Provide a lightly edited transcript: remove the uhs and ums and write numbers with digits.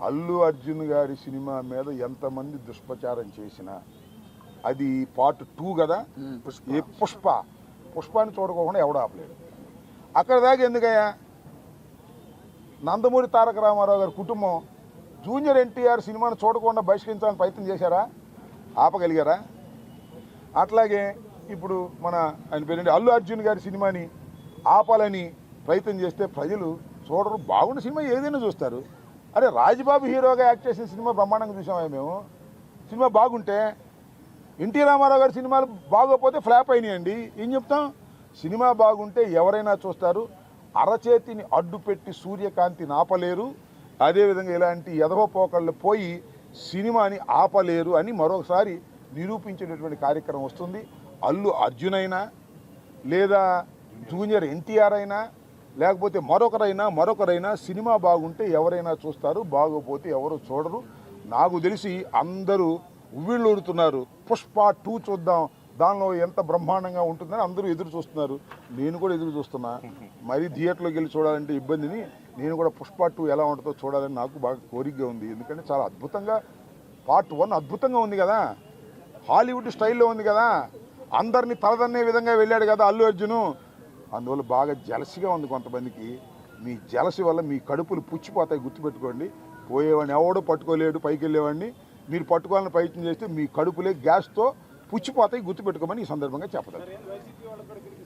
అల్లు అర్జున్ గారి సినిమా మీద ఎంతమంది దుష్ప్రచారం చేసినా అది పార్ట్ 2 కదా. ఈ పుష్పాన్ని చూడకోకుండా ఎవడు ఆపలేడు. అక్కడ దాకా ఎందుకయ్యా? నందమూరి తారక రామారావు గారి కుటుంబం జూనియర్ ఎన్టీఆర్ సినిమాను చూడకుండా బహిష్కరించాలని ప్రయత్నం చేశారా? ఆపగలిగారా? అట్లాగే ఇప్పుడు ఆయన పేరండి అల్లు అర్జున్ గారి సినిమాని ఆపాలని ప్రయత్నం చేస్తే ప్రజలు చూడరు. బాగున్న సినిమా ఏదైనా చూస్తారు. అరే రాజ్బాబు హీరోగా యాక్ట్ చేసిన సినిమా బ్రహ్మాండంగా చూసామా మేము? సినిమా బాగుంటే, ఎన్టీ రామారావు గారి సినిమాలు బాగోకపోతే ఫ్లాప్ అయినాయండి. ఏం చెప్తాం? సినిమా బాగుంటే ఎవరైనా చూస్తారు. అరచేతిని అడ్డుపెట్టి సూర్యకాంతిని ఆపలేరు. అదేవిధంగా ఇలాంటి ఎదవపోకళ్ళు పోయి సినిమాని ఆపలేరు అని మరొకసారి నిరూపించేటటువంటి కార్యక్రమం వస్తుంది. అల్లు అర్జున్ అయినా, లేదా జూనియర్ ఎన్టీఆర్ అయినా, లేకపోతే మరొకరైనా సినిమా బాగుంటే ఎవరైనా చూస్తారు, బాగోపోతే ఎవరు చూడరు. నాకు తెలిసి అందరూ ఉవ్విళ్ళూరుతున్నారు. పుష్ప 2 చూద్దాం, దానిలో ఎంత బ్రహ్మాండంగా ఉంటుందని అందరూ ఎదురు చూస్తున్నారు. నేను కూడా ఎదురు చూస్తున్నా. మరీ థియేటర్లోకి వెళ్ళి చూడాలంటే ఇబ్బందిని, నేను కూడా పుష్ప 2 ఎలా ఉంటుందో చూడాలని నాకు బాగా కోరికగా ఉంది. ఎందుకంటే చాలా అద్భుతంగా, పార్ట్ 1 అద్భుతంగా ఉంది కదా, హాలీవుడ్ స్టైల్లో ఉంది కదా, అందరినీ తలదన్నే విధంగా వెళ్ళాడు కదా అల్లు అర్జును. అందువల్ల బాగా జలసిగా ఉంది కొంతమందికి. మీ జలసి వల్ల మీ కడుపులు పుచ్చిపోతాయి, గుర్తుపెట్టుకోండి. పోయేవాడిని ఎవడో పట్టుకోలేడు, పైకి వెళ్ళేవాడిని. మీరు పట్టుకోవాలని ప్రయత్నం చేస్తే మీ కడుపులే గ్యాస్తో పుచ్చిపోతాయి, గుర్తుపెట్టుకోమని ఈ సందర్భంగా చెప్పదు.